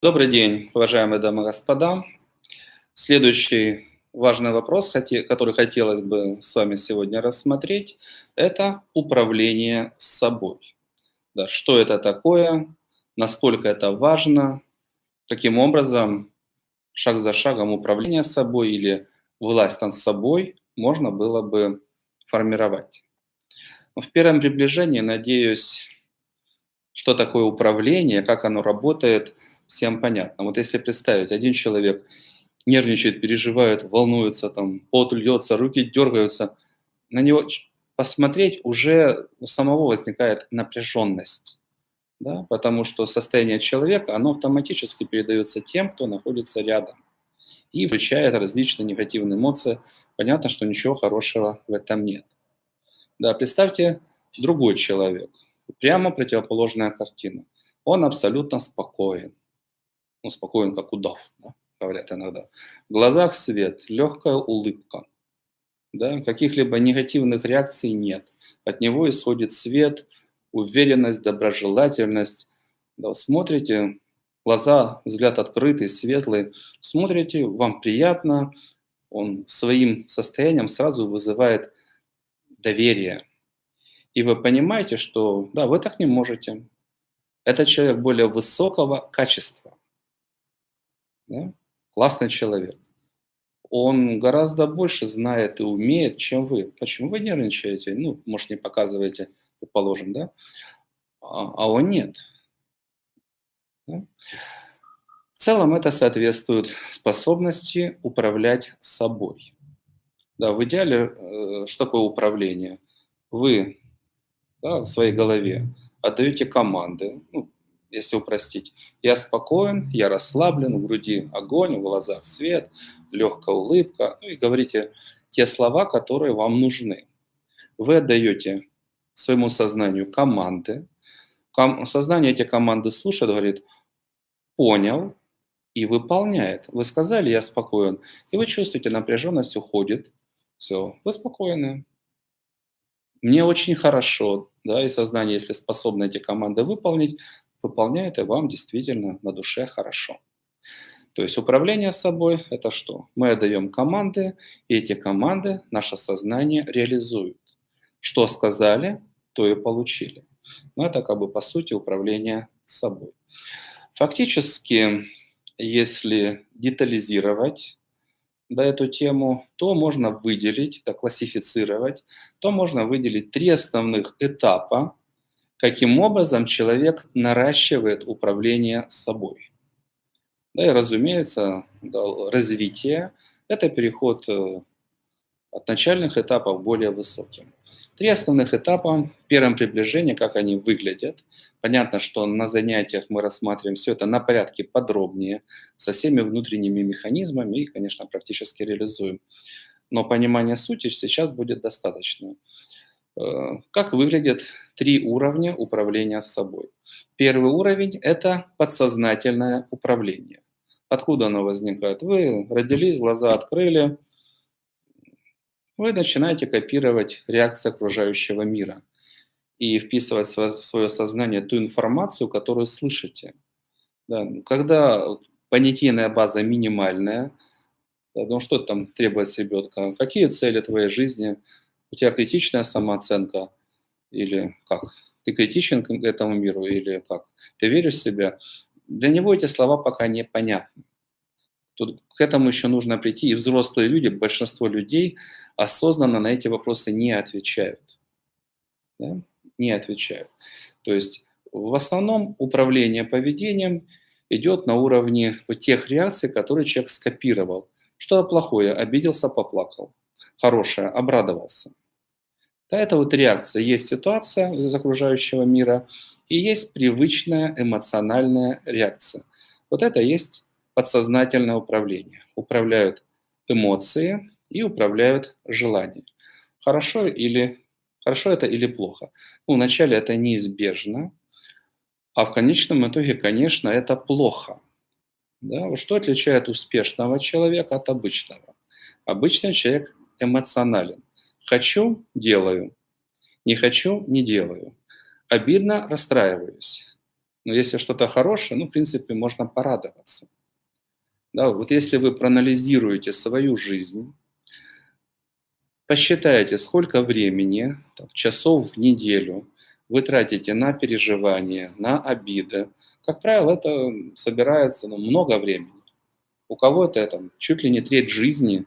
Добрый день, уважаемые дамы и господа. Следующий важный вопрос, который хотелось бы с вами сегодня рассмотреть, это управление собой. Да, что это такое, насколько это важно, каким образом шаг за шагом управление собой или власть над собой можно было бы формировать. В первом приближении, надеюсь, что такое управление, как оно работает, всем понятно. Вот если представить, один человек нервничает, переживает, волнуется, там, пот льется, руки дергаются, на него посмотреть уже у самого возникает напряженность, да, потому что состояние человека, оно автоматически передается тем, кто находится рядом, и включает различные негативные эмоции. Понятно, что ничего хорошего в этом нет. Да, представьте, другой человек, прямо противоположная картина. Он абсолютно спокоен, ну, спокоен, как удав, да, говорят иногда. В глазах свет, легкая улыбка, да, каких-либо негативных реакций нет. От него исходит свет, уверенность, доброжелательность. Да, вот смотрите, глаза, взгляд открытый, светлый, смотрите, вам приятно, он своим состоянием сразу вызывает доверие. И вы понимаете, что да, вы так не можете. Этот человек более высокого качества, да, классный человек. Он гораздо больше знает и умеет, чем вы. Почему вы нервничаете? Ну, может, не показываете, предположим, да? А он нет. Да? В целом это соответствует способности управлять собой. Да, в идеале, что такое управление? Вы, да, в своей голове отдаете команды, ну, если упростить. Я спокоен, я расслаблен, в груди огонь, в глазах свет, легкая улыбка. Ну и говорите те слова, которые вам нужны. Вы отдаете своему сознанию команды. Сознание эти команды слушает, говорит, понял, и выполняет. Вы сказали, я спокоен, и вы чувствуете, напряженность уходит. Все, вы спокойны. Мне очень хорошо, да, и сознание, если способно эти команды выполнить, выполняет, и вам действительно на душе хорошо. То есть управление собой– это что? Мы отдаем команды, и эти команды наше сознание реализует. Что сказали, то и получили. Но это как бы по сути управление собой. Фактически, если детализировать, да, эту тему, то можно выделить, да, классифицировать, то можно выделить три основных этапа, каким образом человек наращивает управление собой. Да, и, разумеется, да, развитие– это переход от начальных этапов к более высоким. Три основных этапа. В первом приближении, как они выглядят. Понятно, что на занятиях мы рассматриваем все это на порядке подробнее, со всеми внутренними механизмами и, конечно, практически реализуем. Но понимания сути сейчас будет достаточно. Как выглядят три уровня управления собой? Первый уровень– это подсознательное управление. Откуда оно возникает? Вы родились, глаза открыли, вы начинаете копировать реакции окружающего мира и вписывать в свое сознание ту информацию, которую слышите. Да, ну, когда вот понятийная база минимальная, да, ну что там требует с ребенка? Какие цели твоей жизни? У тебя критичная самооценка или как? Ты критичен к этому миру или как? Ты веришь в себя? Для него эти слова пока непонятны. Тут к этому еще нужно прийти, и взрослые люди, большинство людей осознанно на эти вопросы не отвечают. Да? Не отвечают. То есть в основном управление поведением идет на уровне вот тех реакций, которые человек скопировал. Что плохое? Обиделся, поплакал. Хорошее? Обрадовался. Да, это вот реакция. Есть ситуация из окружающего мира и есть привычная эмоциональная реакция. Вот это есть подсознательное управление. Управляют эмоции и управляют желания. Хорошо или хорошо это или плохо? Ну, вначале это неизбежно, а в конечном итоге, конечно, это плохо. Да? Вот что отличает успешного человека от обычного? Обычный человек эмоционален. Хочу– делаю, не хочу– не делаю. Обидно– расстраиваюсь. Но если что-то хорошее, ну, в принципе, можно порадоваться. Да, вот если вы проанализируете свою жизнь, посчитайте, сколько времени, там, часов в неделю вы тратите на переживания, на обиды. Как правило, это собирается много времени. У кого-то там чуть ли не треть жизни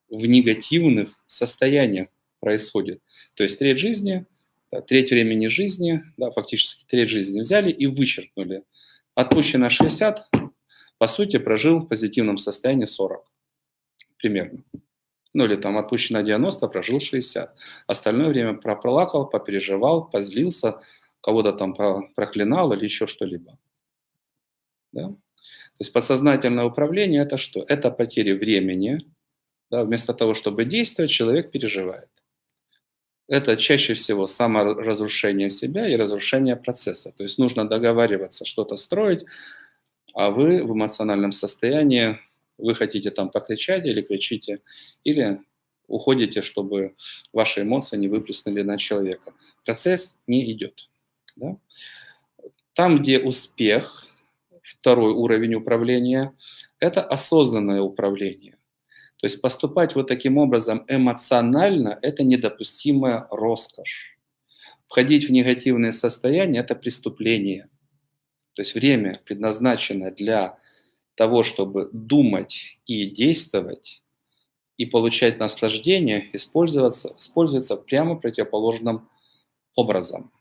в негативных состояниях происходит. То есть треть жизни, да, треть времени жизни, да, фактически треть жизни взяли и вычеркнули. Отпущено 60, по сути, прожил в позитивном состоянии 40 примерно. Ну или там отпущено 90, прожил 60. Остальное время проплакал, попереживал, позлился, кого-то там проклинал или еще что-либо. Да? То есть подсознательное управление – это что? Это потери времени. Да? Вместо того, чтобы действовать, человек переживает. Это чаще всего саморазрушение себя и разрушение процесса. То есть нужно договариваться, что-то строить, а вы в эмоциональном состоянии, вы хотите там покричать или кричите, или уходите, чтобы ваши эмоции не выплеснули на человека. Процесс не идет. Да? Там, где успех, второй уровень управления, это осознанное управление. То есть поступать вот таким образом эмоционально – это недопустимая роскошь. Входить в негативные состояния – это преступление. То есть время, предназначенное для того, чтобы думать и действовать, и получать наслаждение, используется прямо противоположным образом.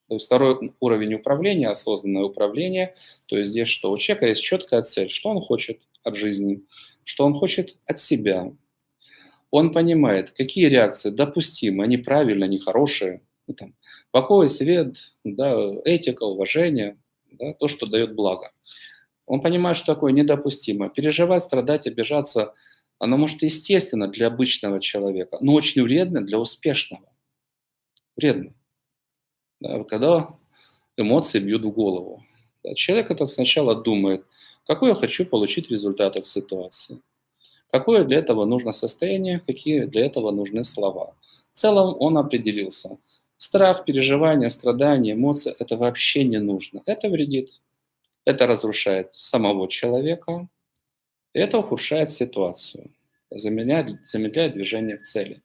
То есть второй уровень управления, осознанное управление, то есть здесь что? У человека есть четкая цель, что он хочет от жизни, что он хочет от себя. Он понимает, какие реакции допустимы, они правильные, они хорошие. Ну, там, покой, свет, да, этика, уважение, да, то, что дает благо. Он понимает, что такое недопустимо. Переживать, страдать, обижаться, оно может естественно для обычного человека, но очень вредно для успешного. Вредно. Да, когда эмоции бьют в голову. Да, человек этот сначала думает, какой я хочу получить результат от ситуации, какое для этого нужно состояние, какие для этого нужны слова. В целом он определился. Страх, переживания, страдания, эмоции – это вообще не нужно. Это вредит. Это разрушает самого человека, и это ухудшает ситуацию, замедляет движение к цели.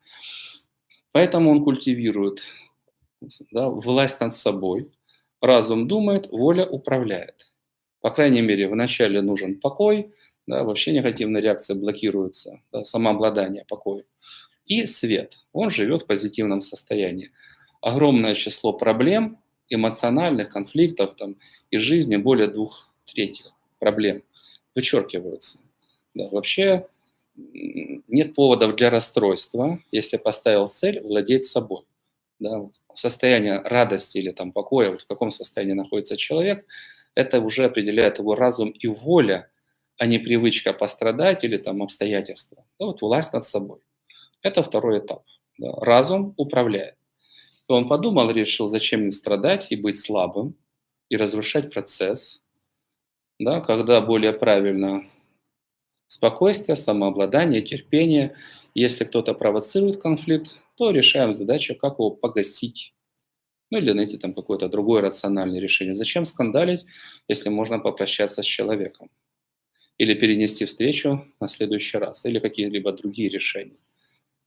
Поэтому он культивирует, да, власть над собой. Разум думает, воля управляет. По крайней мере, вначале нужен покой, да, вообще негативные реакции блокируются, да, самообладание, покой. И свет. Он живет в позитивном состоянии. Огромное число проблем, эмоциональных конфликтов там, из жизни, более 2/3 проблем вычеркиваются. Да, вообще нет поводов для расстройства, если поставил цель владеть собой. Да, вот состояние радости или там покоя, вот в каком состоянии находится человек, это уже определяет его разум и воля, а не привычка пострадать или там обстоятельства. Да, вот власть над собой. Это второй этап. Да. Разум управляет. И он подумал, решил, зачем мне страдать и быть слабым, и разрушать процесс, да, когда более правильно спокойствие, самообладание, терпение. Если кто-то провоцирует конфликт, то решаем задачу, как его погасить. Ну или найти там какое-то другое рациональное решение. Зачем скандалить, если можно попрощаться с человеком? Или перенести встречу на следующий раз, или какие-либо другие решения.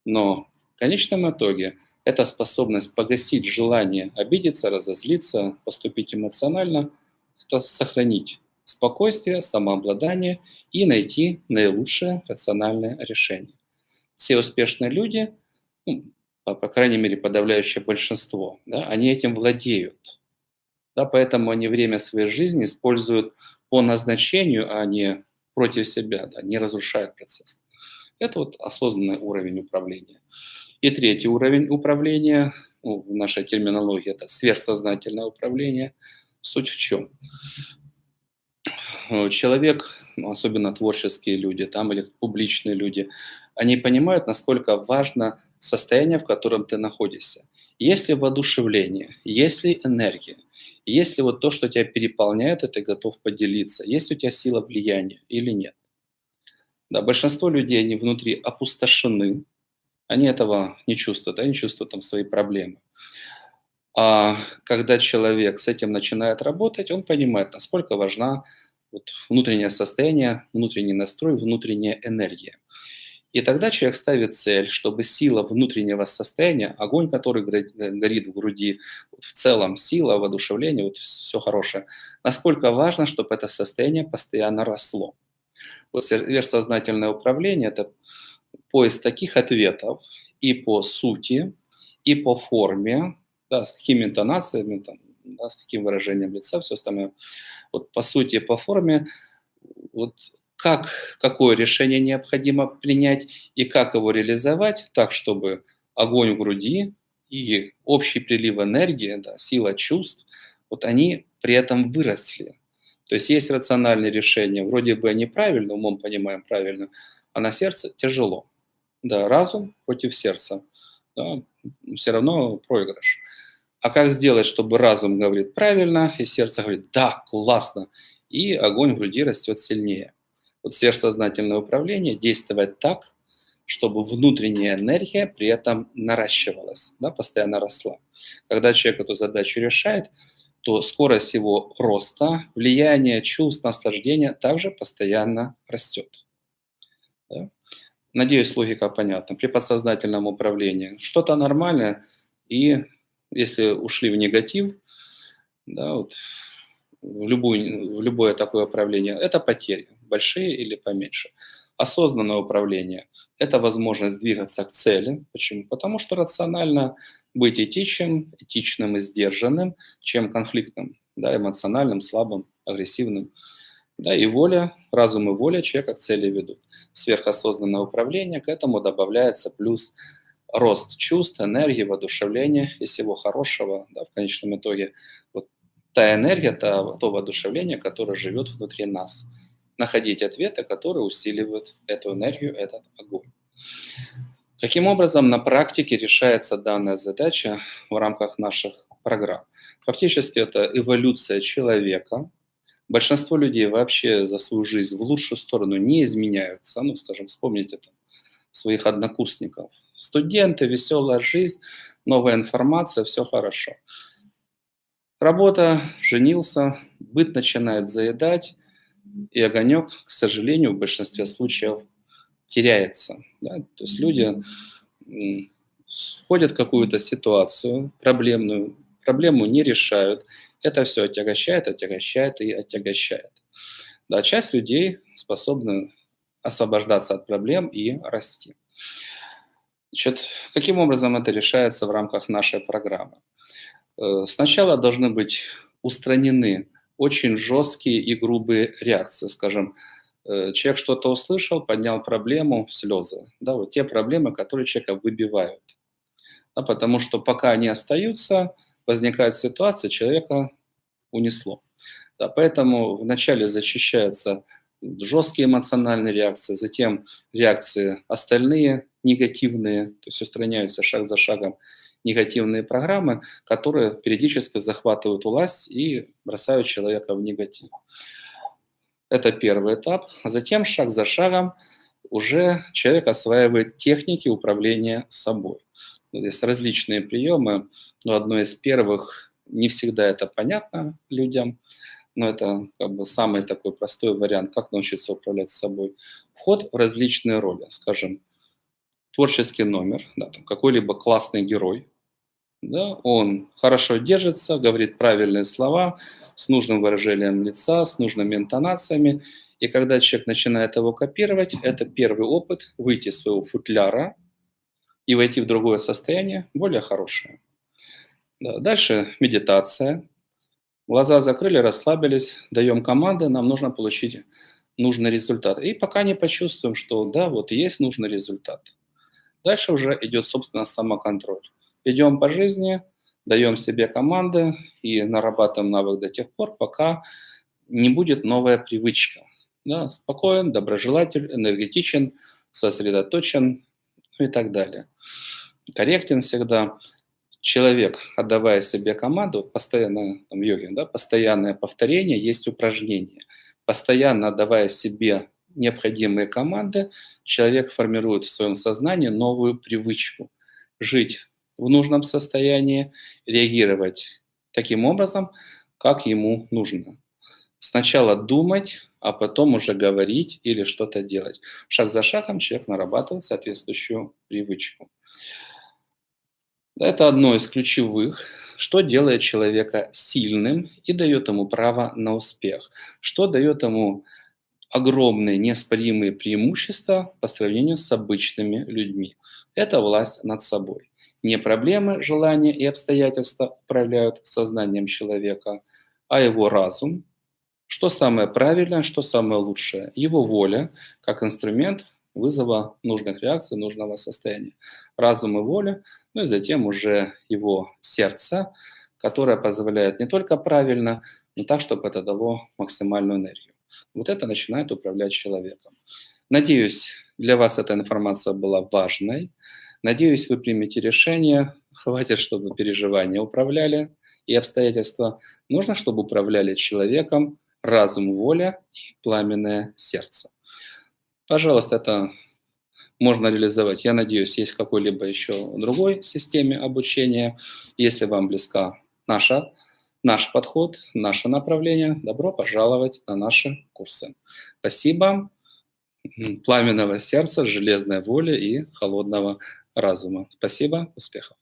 Но в конечном итоге это способность погасить желание обидеться, разозлиться, поступить эмоционально, это сохранить спокойствие, самообладание и найти наилучшее рациональное решение. Все успешные люди, ну, по крайней мере подавляющее большинство, да, они этим владеют. Да, поэтому они время своей жизни используют по назначению, а не против себя, да, не разрушают процесс. Это вот осознанный уровень управления. И третий уровень управления, ну, в нашей терминологии это сверхсознательное управление. Суть в чем? Человек, ну, особенно творческие люди там, или публичные люди, они понимают, насколько важно состояние, в котором ты находишься. Есть ли воодушевление, есть ли энергия, есть ли вот то, что тебя переполняет, и ты готов поделиться, есть у тебя сила влияния или нет. Да, большинство людей, они внутри опустошены, они этого не чувствуют, они чувствуют там свои проблемы. А когда человек с этим начинает работать, он понимает, насколько важна вот внутреннее состояние, внутренний настрой, внутренняя энергия. И тогда человек ставит цель, чтобы сила внутреннего состояния, огонь, который горит в груди, вот в целом сила, воодушевление, вот все хорошее, насколько важно, чтобы это состояние постоянно росло. Вот сверхсознательное управление – это поиск таких ответов и по сути, и по форме, да, с какими интонациями, там, да, с каким выражением лица, все остальное. Вот по сути и по форме, вот как, какое решение необходимо принять и как его реализовать так, чтобы огонь в груди и общий прилив энергии, да, сила чувств, вот они при этом выросли. То есть рациональные решения, вроде бы они правильно, умом понимаем правильно, а на сердце тяжело. Да, разум против сердца, да, все равно проигрыш. А как сделать, чтобы разум говорит правильно, и сердце говорит «да, классно», и огонь в груди растет сильнее. Вот сверхсознательное управление действует так, чтобы внутренняя энергия при этом наращивалась, да, постоянно росла. Когда человек эту задачу решает, то скорость его роста, влияние чувств, наслаждения также постоянно растет. Да. Надеюсь, логика понятна. При подсознательном управлении что-то нормальное, и если ушли в негатив, да, вот, в любое такое управление, это потери, большие или поменьше. Осознанное управление – это возможность двигаться к цели. Почему? Потому что рационально быть этичным и сдержанным, чем конфликтным, да, эмоциональным, слабым, агрессивным. Да, и воля, разум и воля человека к цели ведут. Сверхосознанное управление, к этому добавляется плюс рост чувств, энергии, воодушевления и всего хорошего, да, в конечном итоге. Вот та энергия, то воодушевление, которое живет внутри нас. Находить ответы, которые усиливают эту энергию, этот огонь. Каким образом на практике решается данная задача в рамках наших программ? Фактически это эволюция человека. Большинство людей вообще за свою жизнь в лучшую сторону не изменяются. Ну, скажем, вспомните там своих однокурсников. Студенты, веселая жизнь, новая информация, все хорошо. Работа, женился, быт начинает заедать, и огонек, к сожалению, в большинстве случаев теряется. Да? То есть люди входят в какую-то ситуацию проблемную, проблему не решают. Это все отягощает, отягощает и отягощает. Да, часть людей способна освобождаться от проблем и расти. Значит, каким образом это решается в рамках нашей программы? Сначала должны быть устранены очень жесткие и грубые реакции. Скажем, человек что-то услышал, поднял проблему в слезы. Да, вот те проблемы, которые человека выбивают. Да, потому что пока они остаются, возникает ситуация, человека унесло. Да, поэтому вначале зачищаются жесткие эмоциональные реакции, затем реакции остальные, негативные, то есть устраняются шаг за шагом негативные программы, которые периодически захватывают власть и бросают человека в негатив. Это первый этап. Затем шаг за шагом уже человек осваивает техники управления собой. Есть различные приемы, но одно из первых, не всегда это понятно людям, но это как бы самый такой простой вариант, как научиться управлять собой. Вход в различные роли, скажем, творческий номер, да, там какой-либо классный герой, да, он хорошо держится, говорит правильные слова, с нужным выражением лица, с нужными интонациями. И когда человек начинает его копировать, это первый опыт выйти из своего футляра и войти в другое состояние, более хорошее. Да. Дальше медитация. Глаза закрыли, расслабились, даем команды, нам нужно получить нужный результат. И пока не почувствуем, что да, вот есть нужный результат. Дальше уже идет, собственно, самоконтроль. Идем по жизни, даем себе команды и нарабатываем навык до тех пор, пока не будет новая привычка. Да, спокоен, доброжелатель, энергетичен, сосредоточен, ну и так далее. Корректен всегда. Человек, отдавая себе команду, постоянно там, в йоге, да, постоянное повторение есть упражнение. Постоянно отдавая себе необходимые команды, человек формирует в своем сознании новую привычку. Жить в нужном состоянии, реагировать таким образом, как ему нужно. Сначала думать, а потом уже говорить или что-то делать. Шаг за шагом человек нарабатывает соответствующую привычку. Это одно из ключевых, что делает человека сильным и дает ему право на успех, что дает ему огромные неоспоримые преимущества по сравнению с обычными людьми. Это власть над собой. Не проблемы, желания и обстоятельства управляют сознанием человека, а его разум. Что самое правильное, что самое лучшее? Его воля как инструмент вызова нужных реакций, нужного состояния. Разум и воля, ну и затем уже его сердце, которое позволяет не только правильно, но так, чтобы это дало максимальную энергию. Вот это начинает управлять человеком. Надеюсь, для вас эта информация была важной. Надеюсь, вы примете решение. Хватит, чтобы переживания управляли и обстоятельства. Нужно, чтобы управляли человеком разум, воля и пламенное сердце. Пожалуйста, это можно реализовать. Я надеюсь, есть в какой-либо еще другой системе обучения. Если вам близка наш подход, наше направление, добро пожаловать на наши курсы. Спасибо. Пламенного сердца, железной воли и холодного разума. Спасибо, успехов.